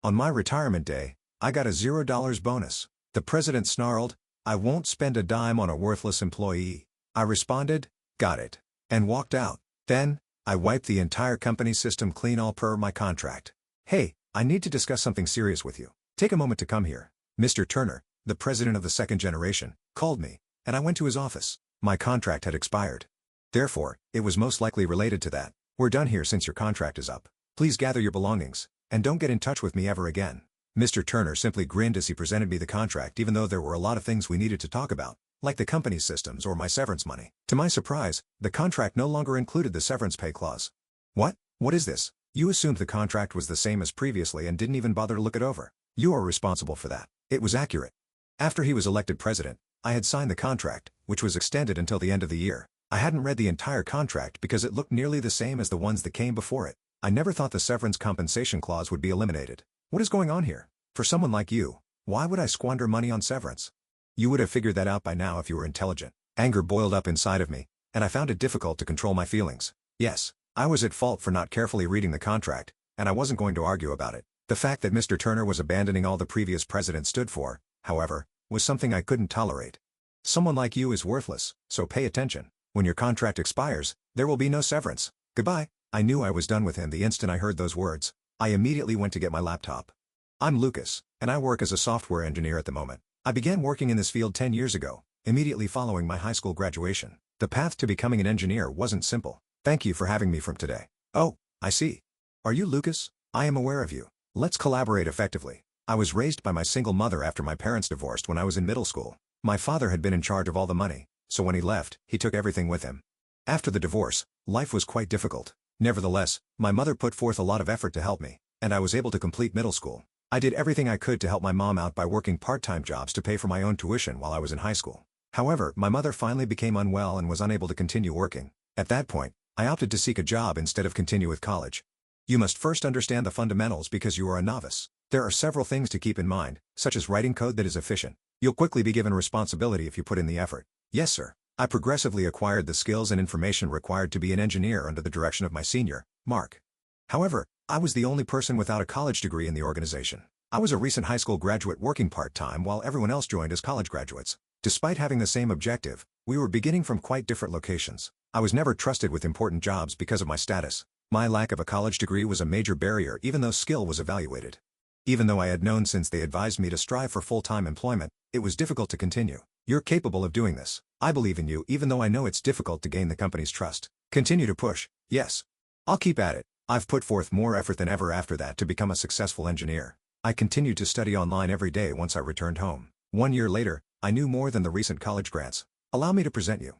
On my retirement day, I got a $0 bonus. The president snarled, "I won't spend a dime on a worthless employee." I responded, "Got it," and walked out. Then, I wiped the entire company system clean all per my contract. "Hey, I need to discuss something serious with you. Take a moment to come here." Mr. Turner, the president of the second generation, called me, and I went to his office. My contract had expired. Therefore, it was most likely related to that. "We're done here since your contract is up. Please gather your belongings, and don't get in touch with me ever again." Mr. Turner simply grinned as he presented me the contract, even though there were a lot of things we needed to talk about, like the company's systems or my severance money. To my surprise, the contract no longer included the severance pay clause. "What? What is this? You assumed the contract was the same as previously and didn't even bother to look it over. You are responsible for that." It was accurate. After he was elected president, I had signed the contract, which was extended until the end of the year. I hadn't read the entire contract because it looked nearly the same as the ones that came before it. I never thought the severance compensation clause would be eliminated. What is going on here? For someone like you, why would I squander money on severance? You would have figured that out by now if you were intelligent. Anger boiled up inside of me, and I found it difficult to control my feelings. Yes, I was at fault for not carefully reading the contract, and I wasn't going to argue about it. The fact that Mr. Turner was abandoning all the previous president stood for, however, was something I couldn't tolerate. Someone like you is worthless, so pay attention. When your contract expires, there will be no severance. Goodbye. I knew I was done with him the instant I heard those words. I immediately went to get my laptop. "I'm Lucas, and I work as a software engineer at the moment. I began working in this field 10 years ago, immediately following my high school graduation. The path to becoming an engineer wasn't simple. Thank you for having me from today." "Oh, I see. Are you Lucas? I am aware of you. Let's collaborate effectively." I was raised by my single mother after my parents divorced when I was in middle school. My father had been in charge of all the money, so when he left, he took everything with him. After the divorce, life was quite difficult. Nevertheless, my mother put forth a lot of effort to help me, and I was able to complete middle school. I did everything I could to help my mom out by working part-time jobs to pay for my own tuition while I was in high school. However, my mother finally became unwell and was unable to continue working. At that point, I opted to seek a job instead of continue with college. You must first understand the fundamentals because you are a novice. There are several things to keep in mind, such as writing code that is efficient. You'll quickly be given responsibility if you put in the effort. Yes, sir. I progressively acquired the skills and information required to be an engineer under the direction of my senior, Mark. However, I was the only person without a college degree in the organization. I was a recent high school graduate working part-time while everyone else joined as college graduates. Despite having the same objective, we were beginning from quite different locations. I was never trusted with important jobs because of my status. My lack of a college degree was a major barrier even though skill was evaluated. Even though I had known since they advised me to strive for full-time employment, it was difficult to continue. You're capable of doing this. I believe in you even though I know it's difficult to gain the company's trust. Continue to push. Yes. I'll keep at it. I've put forth more effort than ever after that to become a successful engineer. I continued to study online every day once I returned home. 1 year later, I knew more than the recent college grants. Allow me to present you.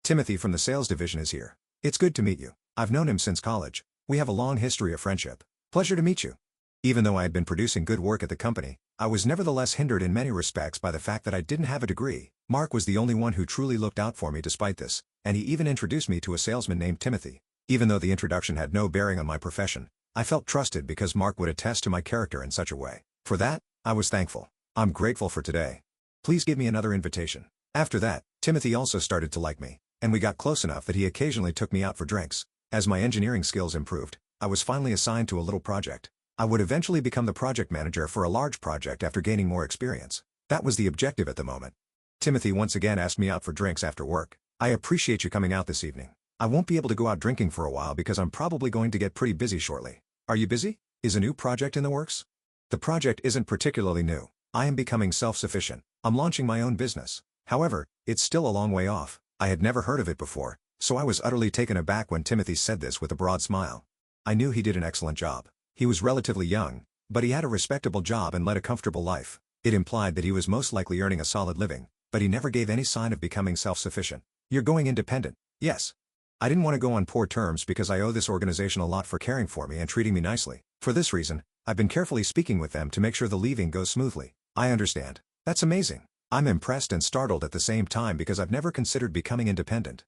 Timothy from the sales division is here. It's good to meet you. I've known him since college. We have a long history of friendship. Pleasure to meet you. Even though I had been producing good work at the company, I was nevertheless hindered in many respects by the fact that I didn't have a degree. Mark was the only one who truly looked out for me despite this, and he even introduced me to a salesman named Timothy. Even though the introduction had no bearing on my profession, I felt trusted because Mark would attest to my character in such a way. For that, I was thankful. I'm grateful for today. Please give me another invitation. After that, Timothy also started to like me, and we got close enough that he occasionally took me out for drinks. As my engineering skills improved, I was finally assigned to a little project. I would eventually become the project manager for a large project after gaining more experience. That was the objective at the moment. Timothy once again asked me out for drinks after work. "I appreciate you coming out this evening. I won't be able to go out drinking for a while because I'm probably going to get pretty busy shortly." "Are you busy? Is a new project in the works?" "The project isn't particularly new. I am becoming self-sufficient. I'm launching my own business. However, it's still a long way off." I had never heard of it before, so I was utterly taken aback when Timothy said this with a broad smile. I knew he did an excellent job. He was relatively young, but he had a respectable job and led a comfortable life. It implied that he was most likely earning a solid living, but he never gave any sign of becoming self-sufficient. "You're going independent?" "Yes. I didn't want to go on poor terms because I owe this organization a lot for caring for me and treating me nicely. For this reason, I've been carefully speaking with them to make sure the leaving goes smoothly." "I understand. That's amazing." I'm impressed and startled at the same time because I've never considered becoming independent.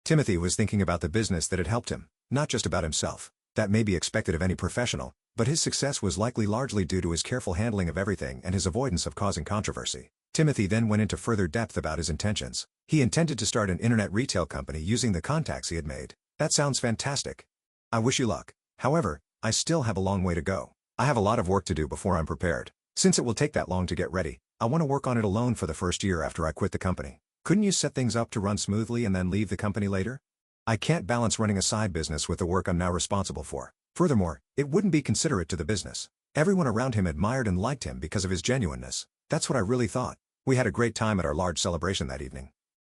Timothy was thinking about the business that had helped him, not just about himself. That may be expected of any professional, but his success was likely largely due to his careful handling of everything and his avoidance of causing controversy. Timothy then went into further depth about his intentions. He intended to start an internet retail company using the contacts he had made. "That sounds fantastic. I wish you luck. However, I still have a long way to go. I have a lot of work to do before I'm prepared. Since it will take that long to get ready, I want to work on it alone for the first year after I quit the company. Couldn't you set things up to run smoothly and then leave the company later? I can't balance running a side business with the work I'm now responsible for. Furthermore, it wouldn't be considerate to the business. Everyone around him admired and liked him because of his genuineness. That's what I really thought. We had a great time at our large celebration that evening.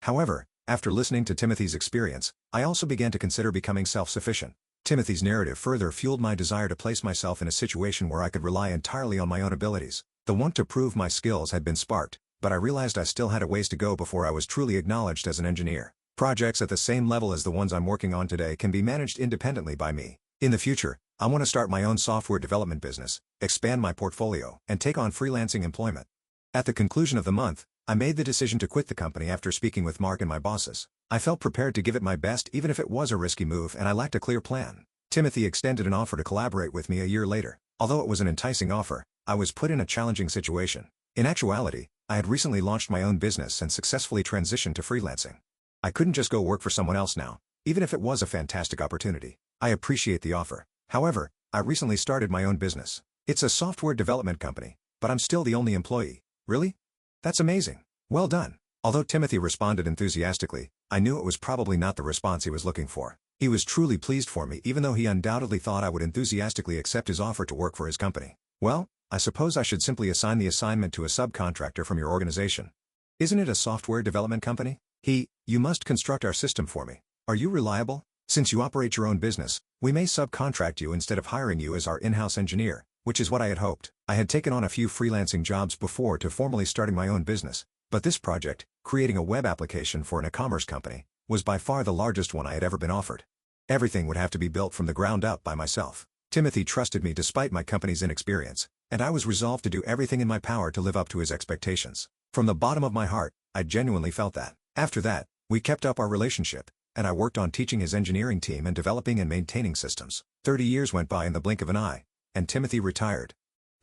However, after listening to Timothy's experience, I also began to consider becoming self-sufficient. Timothy's narrative further fueled my desire to place myself in a situation where I could rely entirely on my own abilities. The want to prove my skills had been sparked, but I realized I still had a ways to go before I was truly acknowledged as an engineer. Projects at the same level as the ones I'm working on today can be managed independently by me. In the future, I want to start my own software development business, expand my portfolio, and take on freelancing employment. At the conclusion of the month, I made the decision to quit the company after speaking with Mark and my bosses. I felt prepared to give it my best even if it was a risky move and I lacked a clear plan. Timothy extended an offer to collaborate with me a year later. Although it was an enticing offer, I was put in a challenging situation. In actuality, I had recently launched my own business and successfully transitioned to freelancing. I couldn't just go work for someone else now, even if it was a fantastic opportunity. I appreciate the offer. However, I recently started my own business. It's a software development company, but I'm still the only employee. Really? That's amazing. Well done. Although Timothy responded enthusiastically, I knew it was probably not the response he was looking for. He was truly pleased for me even though he undoubtedly thought I would enthusiastically accept his offer to work for his company. Well, I suppose I should simply assign the assignment to a subcontractor from your organization. Isn't it a software development company? You must construct our system for me. Are you reliable? Since you operate your own business, we may subcontract you instead of hiring you as our in-house engineer, which is what I had hoped. I had taken on a few freelancing jobs before to formally starting my own business, but this project, creating a web application for an e-commerce company, was by far the largest one I had ever been offered. Everything would have to be built from the ground up by myself. Timothy trusted me despite my company's inexperience, and I was resolved to do everything in my power to live up to his expectations. From the bottom of my heart, I genuinely felt that. After that, we kept up our relationship, and I worked on teaching his engineering team and developing and maintaining systems. 30 years went by in the blink of an eye, and Timothy retired.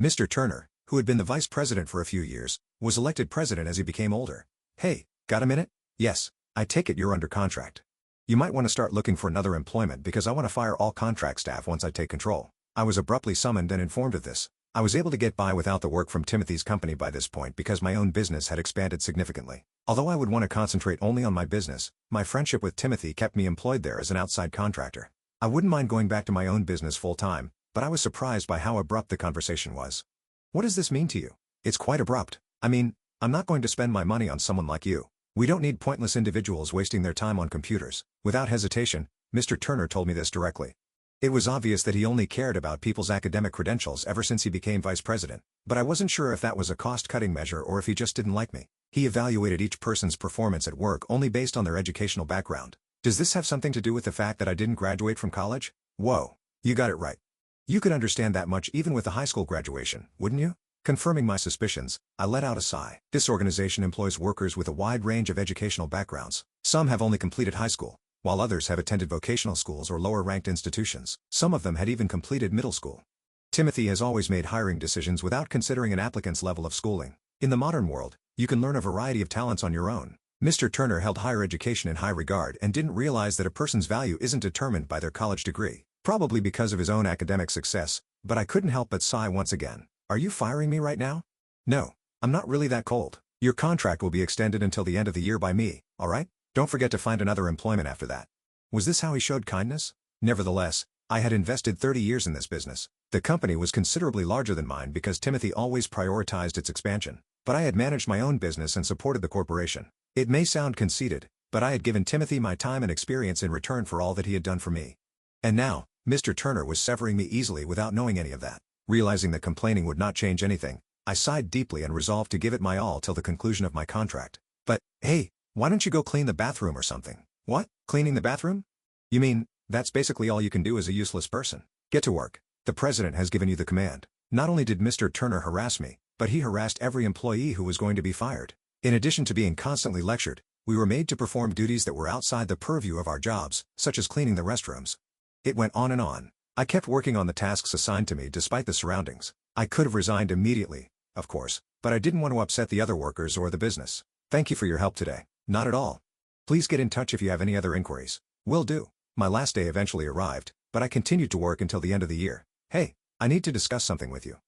Mr. Turner, who had been the vice president for a few years, was elected president as he became older. Hey, got a minute? Yes, I take it you're under contract. You might want to start looking for another employment because I want to fire all contract staff once I take control. I was abruptly summoned and informed of this. I was able to get by without the work from Timothy's company by this point because my own business had expanded significantly. Although I would want to concentrate only on my business, my friendship with Timothy kept me employed there as an outside contractor. I wouldn't mind going back to my own business full-time, but I was surprised by how abrupt the conversation was. What does this mean to you? It's quite abrupt. I mean, I'm not going to spend my money on someone like you. We don't need pointless individuals wasting their time on computers. Without hesitation, Mr. Turner told me this directly. It was obvious that he only cared about people's academic credentials ever since he became vice president, but I wasn't sure if that was a cost-cutting measure or if he just didn't like me. He evaluated each person's performance at work only based on their educational background. Does this have something to do with the fact that I didn't graduate from college? Whoa, you got it right. You could understand that much even with a high school graduation, wouldn't you? Confirming my suspicions, I let out a sigh. This organization employs workers with a wide range of educational backgrounds. Some have only completed high school, while others have attended vocational schools or lower-ranked institutions. Some of them had even completed middle school. Timothy has always made hiring decisions without considering an applicant's level of schooling. In the modern world, you can learn a variety of talents on your own. Mr. Turner held higher education in high regard and didn't realize that a person's value isn't determined by their college degree. Probably because of his own academic success, but I couldn't help but sigh once again. Are you firing me right now? No, I'm not really that cold. Your contract will be extended until the end of the year by me, alright? Don't forget to find another employment after that. Was this how he showed kindness? Nevertheless, I had invested 30 years in this business. The company was considerably larger than mine because Timothy always prioritized its expansion, but I had managed my own business and supported the corporation. It may sound conceited, but I had given Timothy my time and experience in return for all that he had done for me. And now, Mr. Turner was severing me easily without knowing any of that. Realizing that complaining would not change anything, I sighed deeply and resolved to give it my all till the conclusion of my contract. But, hey, why don't you go clean the bathroom or something? What? Cleaning the bathroom? You mean, that's basically all you can do as a useless person? Get to work. The president has given you the command. Not only did Mr. Turner harass me, but he harassed every employee who was going to be fired. In addition to being constantly lectured, we were made to perform duties that were outside the purview of our jobs, such as cleaning the restrooms. It went on and on. I kept working on the tasks assigned to me despite the surroundings. I could have resigned immediately, of course, but I didn't want to upset the other workers or the business. Thank you for your help today. Not at all. Please get in touch if you have any other inquiries. Will do. My last day eventually arrived, but I continued to work until the end of the year. Hey, I need to discuss something with you.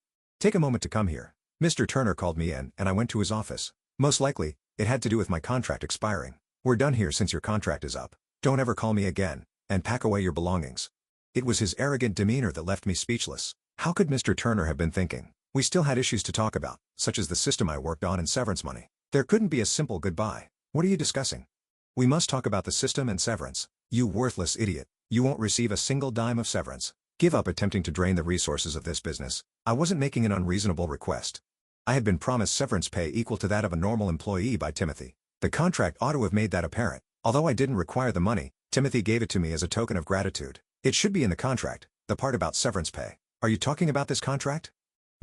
Take a moment to come here. Mr. Turner called me in and I went to his office. Most likely, it had to do with my contract expiring. We're done here since your contract is up. Don't ever call me again, and pack away your belongings. It was his arrogant demeanor that left me speechless. How could Mr. Turner have been thinking? We still had issues to talk about, such as the system I worked on and severance money. There couldn't be a simple goodbye. What are you discussing? We must talk about the system and severance. You worthless idiot. You won't receive a single dime of severance. Give up attempting to drain the resources of this business. I wasn't making an unreasonable request. I had been promised severance pay equal to that of a normal employee by Timothy. The contract ought to have made that apparent. Although I didn't require the money, Timothy gave it to me as a token of gratitude. It should be in the contract, the part about severance pay. Are you talking about this contract?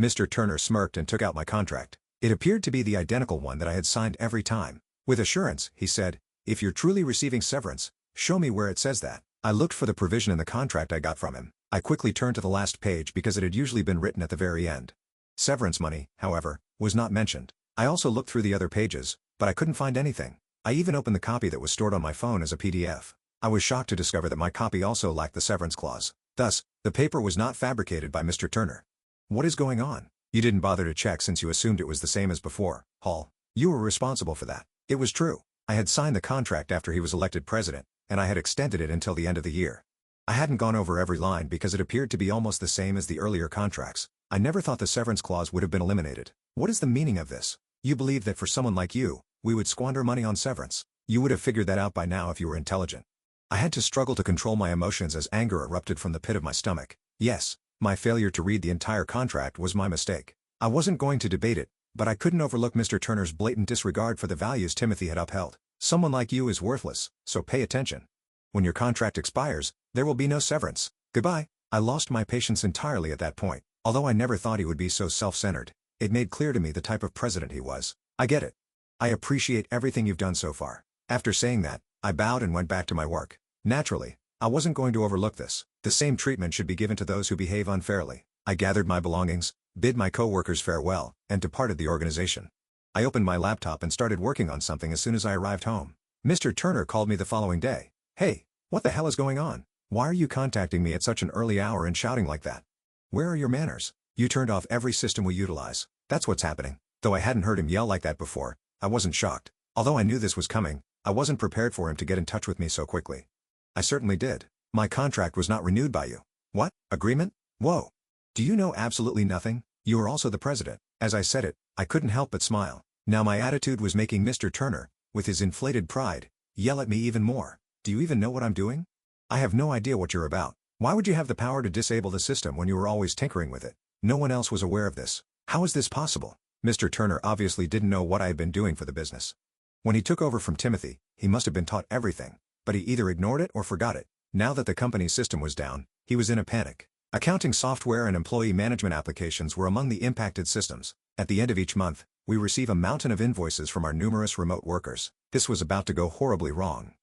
Mr. Turner smirked and took out my contract. It appeared to be the identical one that I had signed every time. With assurance, he said, "If you're truly receiving severance, show me where it says that." I looked for the provision in the contract I got from him. I quickly turned to the last page because it had usually been written at the very end. Severance money, however, was not mentioned. I also looked through the other pages, but I couldn't find anything. I even opened the copy that was stored on my phone as a PDF. I was shocked to discover that my copy also lacked the severance clause. Thus, the paper was not fabricated by Mr. Turner. What is going on? You didn't bother to check since you assumed it was the same as before, Hall. You were responsible for that. It was true. I had signed the contract after he was elected president, and I had extended it until the end of the year. I hadn't gone over every line because it appeared to be almost the same as the earlier contracts. I never thought the severance clause would have been eliminated. What is the meaning of this? You believe that for someone like you, we would squander money on severance. You would have figured that out by now if you were intelligent. I had to struggle to control my emotions as anger erupted from the pit of my stomach. Yes, my failure to read the entire contract was my mistake. I wasn't going to debate it, but I couldn't overlook Mr. Turner's blatant disregard for the values Timothy had upheld. Someone like you is worthless, so pay attention. When your contract expires, there will be no severance. Goodbye. I lost my patience entirely at that point. Although I never thought he would be so self-centered, it made clear to me the type of president he was. I get it. I appreciate everything you've done so far. After saying that, I bowed and went back to my work. Naturally, I wasn't going to overlook this. The same treatment should be given to those who behave unfairly. I gathered my belongings, bid my co-workers farewell, and departed the organization. I opened my laptop and started working on something as soon as I arrived home. Mr. Turner called me the following day. "Hey, what the hell is going on? Why are you contacting me at such an early hour and shouting like that? Where are your manners? You turned off every system we utilize. That's what's happening." Though I hadn't heard him yell like that before, I wasn't shocked. Although I knew this was coming, I wasn't prepared for him to get in touch with me so quickly. I certainly did. My contract was not renewed by you. What? Agreement? Whoa. Do you know absolutely nothing? You are also the president. As I said it, I couldn't help but smile. Now my attitude was making Mr. Turner, with his inflated pride, yell at me even more. Do you even know what I'm doing? I have no idea what you're about. Why would you have the power to disable the system when you were always tinkering with it? No one else was aware of this. How is this possible? Mr. Turner obviously didn't know what I had been doing for the business. When he took over from Timothy, he must have been taught everything, but he either ignored it or forgot it. Now that the company's system was down, he was in a panic. Accounting software and employee management applications were among the impacted systems. At the end of each month, we receive a mountain of invoices from our numerous remote workers. This was about to go horribly wrong.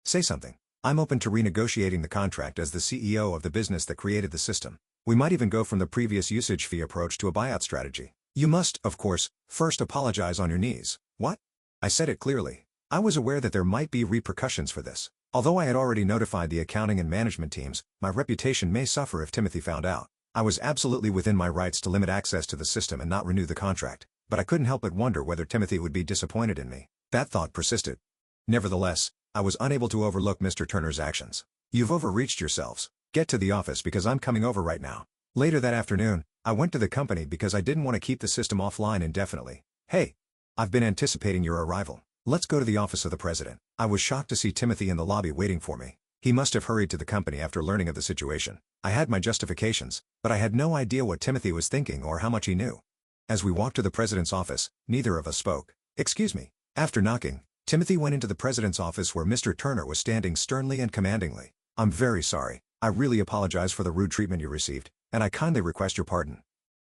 Say something. I'm open to renegotiating the contract as the CEO of the business that created the system. We might even go from the previous usage fee approach to a buyout strategy. You must, of course, first apologize on your knees. What? I said it clearly. I was aware that there might be repercussions for this. Although I had already notified the accounting and management teams, my reputation may suffer if Timothy found out. I was absolutely within my rights to limit access to the system and not renew the contract, but I couldn't help but wonder whether Timothy would be disappointed in me. That thought persisted. Nevertheless, I was unable to overlook Mr. Turner's actions. You've overreached yourselves. Get to the office because I'm coming over right now. Later that afternoon, I went to the company because I didn't want to keep the system offline indefinitely. Hey, I've been anticipating your arrival. Let's go to the office of the president. I was shocked to see Timothy in the lobby waiting for me. He must have hurried to the company after learning of the situation. I had my justifications, but I had no idea what Timothy was thinking or how much he knew. As we walked to the president's office, neither of us spoke. Excuse me. After knocking, Timothy went into the president's office where Mr. Turner was standing sternly and commandingly. I'm very sorry. I really apologize for the rude treatment you received, and I kindly request your pardon.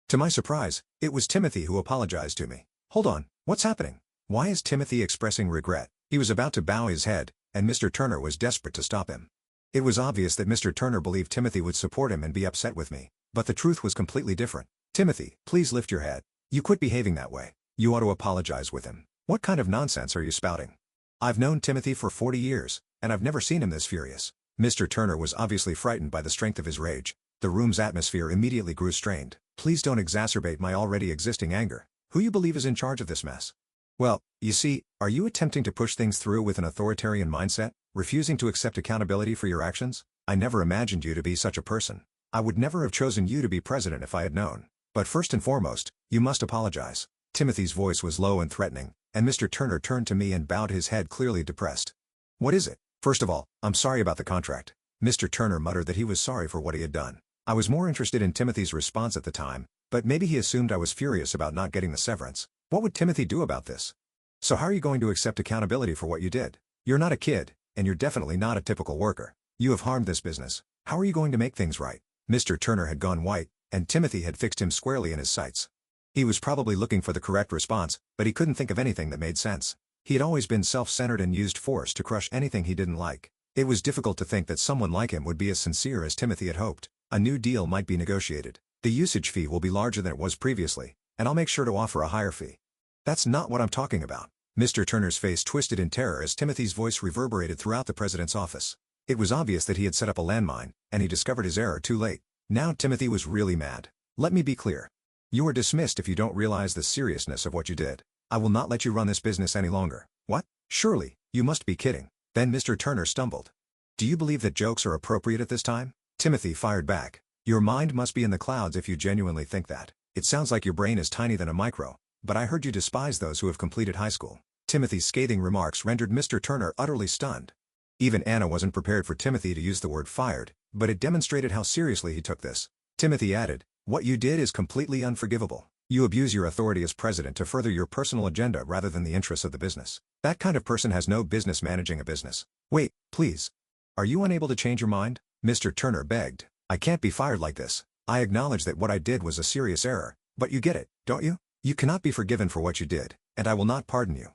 To my surprise, it was Timothy who apologized to me. Hold on, what's happening? Why is Timothy expressing regret? He was about to bow his head, and Mr. Turner was desperate to stop him. It was obvious that Mr. Turner believed Timothy would support him and be upset with me, but the truth was completely different. Timothy, please lift your head. You quit behaving that way. You ought to apologize with him. What kind of nonsense are you spouting? I've known Timothy for 40 years, and I've never seen him this furious. Mr. Turner was obviously frightened by the strength of his rage. The room's atmosphere immediately grew strained. Please don't exacerbate my already existing anger. Who you believe is in charge of this mess? Well, you see, are you attempting to push things through with an authoritarian mindset, refusing to accept accountability for your actions? I never imagined you to be such a person. I would never have chosen you to be president if I had known. But first and foremost, you must apologize. Timothy's voice was low and threatening, and Mr. Turner turned to me and bowed his head, clearly depressed. What is it? First of all, I'm sorry about the contract. Mr. Turner muttered that he was sorry for what he had done. I was more interested in Timothy's response at the time, but maybe he assumed I was furious about not getting the severance. What would Timothy do about this? So how are you going to accept accountability for what you did? You're not a kid, and you're definitely not a typical worker. You have harmed this business. How are you going to make things right? Mr. Turner had gone white, and Timothy had fixed him squarely in his sights. He was probably looking for the correct response, but he couldn't think of anything that made sense. He had always been self-centered and used force to crush anything he didn't like. It was difficult to think that someone like him would be as sincere as Timothy had hoped. A new deal might be negotiated. The usage fee will be larger than it was previously, and I'll make sure to offer a higher fee. That's not what I'm talking about. Mr. Turner's face twisted in terror as Timothy's voice reverberated throughout the president's office. It was obvious that he had set up a landmine, and he discovered his error too late. Now Timothy was really mad. Let me be clear. You are dismissed if you don't realize the seriousness of what you did. I will not let you run this business any longer. What? Surely, you must be kidding. Then Mr. Turner stumbled. Do you believe that jokes are appropriate at this time? Timothy fired back. Your mind must be in the clouds if you genuinely think that. It sounds like your brain is tiny than a micro, but I heard you despise those who have completed high school. Timothy's scathing remarks rendered Mr. Turner utterly stunned. Even Anna wasn't prepared for Timothy to use the word fired, but it demonstrated how seriously he took this. Timothy added, "What you did is completely unforgivable. You abuse your authority as president to further your personal agenda rather than the interests of the business. That kind of person has no business managing a business." Wait, please. Are you unable to change your mind? Mr. Turner begged. I can't be fired like this. I acknowledge that what I did was a serious error, but you get it, don't you? You cannot be forgiven for what you did, and I will not pardon you.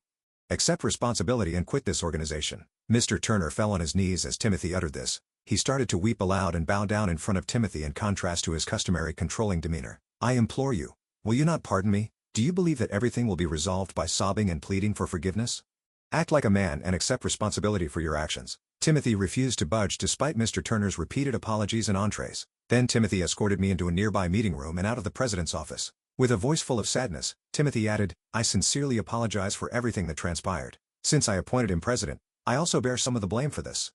Accept responsibility and quit this organization. Mr. Turner fell on his knees as Timothy uttered this. He started to weep aloud and bow down in front of Timothy in contrast to his customary controlling demeanor. I implore you, will you not pardon me? Do you believe that everything will be resolved by sobbing and pleading for forgiveness? Act like a man and accept responsibility for your actions. Timothy refused to budge despite Mr. Turner's repeated apologies and entrees. Then Timothy escorted me into a nearby meeting room and out of the president's office. With a voice full of sadness, Timothy added, I sincerely apologize for everything that transpired. Since I appointed him president, I also bear some of the blame for this.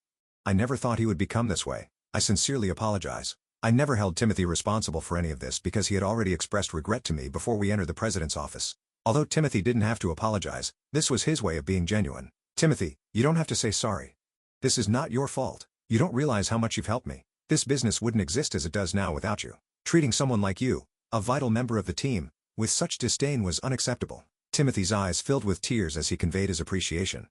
I never thought he would become this way. I sincerely apologize. I never held Timothy responsible for any of this because he had already expressed regret to me before we entered the president's office. Although Timothy didn't have to apologize, this was his way of being genuine. Timothy, you don't have to say sorry. This is not your fault. You don't realize how much you've helped me. This business wouldn't exist as it does now without you. Treating someone like you, a vital member of the team, with such disdain was unacceptable. Timothy's eyes filled with tears as he conveyed his appreciation.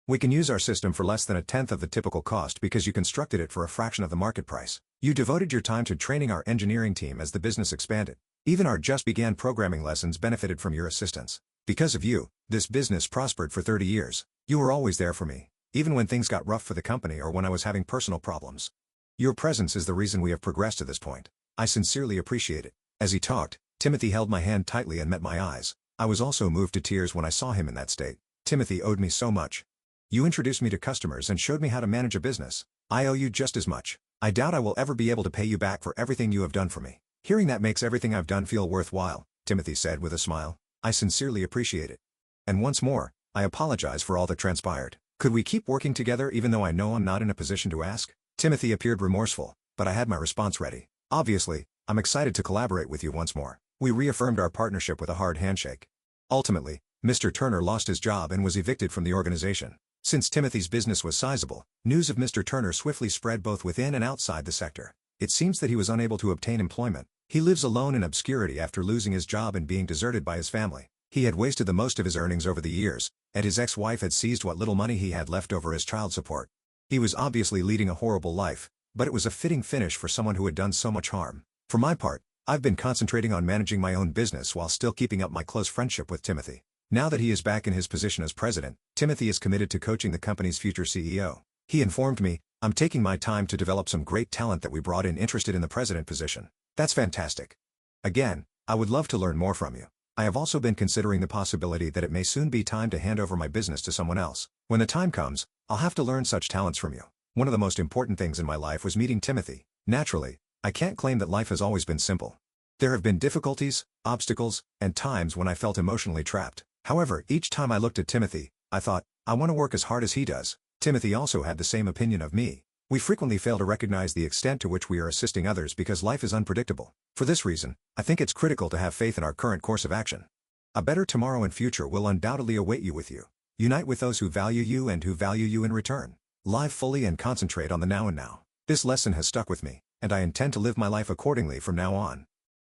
We can use our system for less than a tenth of the typical cost because you constructed it for a fraction of the market price. You devoted your time to training our engineering team as the business expanded. Even our just began programming lessons benefited from your assistance. Because of you, this business prospered for 30 years. You were always there for me, even when things got rough for the company or when I was having personal problems. Your presence is the reason we have progressed to this point. I sincerely appreciate it. As he talked, Timothy held my hand tightly and met my eyes. I was also moved to tears when I saw him in that state. Timothy owed me so much. You introduced me to customers and showed me how to manage a business. I owe you just as much. I doubt I will ever be able to pay you back for everything you have done for me. Hearing that makes everything I've done feel worthwhile, Timothy said with a smile. I sincerely appreciate it. And once more, I apologize for all that transpired. Could we keep working together even though I know I'm not in a position to ask? Timothy appeared remorseful, but I had my response ready. Obviously, I'm excited to collaborate with you once more. We reaffirmed our partnership with a hard handshake. Ultimately, Mr. Turner lost his job and was evicted from the organization. Since Timothy's business was sizable, news of Mr. Turner swiftly spread both within and outside the sector. It seems that he was unable to obtain employment. He lives alone in obscurity after losing his job and being deserted by his family. He had wasted the most of his earnings over the years, and his ex-wife had seized what little money he had left over as child support. He was obviously leading a horrible life, but it was a fitting finish for someone who had done so much harm. For my part, I've been concentrating on managing my own business while still keeping up my close friendship with Timothy. Now that he is back in his position as president, Timothy is committed to coaching the company's future CEO. He informed me, I'm taking my time to develop some great talent that we brought in interested in the president position. That's fantastic. Again, I would love to learn more from you. I have also been considering the possibility that it may soon be time to hand over my business to someone else. When the time comes, I'll have to learn such talents from you. One of the most important things in my life was meeting Timothy. Naturally, I can't claim that life has always been simple. There have been difficulties, obstacles, and times when I felt emotionally trapped. However, each time I looked at Timothy, I thought, I want to work as hard as he does. Timothy also had the same opinion of me. We frequently fail to recognize the extent to which we are assisting others because life is unpredictable. For this reason, I think it's critical to have faith in our current course of action. A better tomorrow and future will undoubtedly await you with you. Unite with those who value you and who value you in return. Live fully and concentrate on the now and now. This lesson has stuck with me, and I intend to live my life accordingly from now on.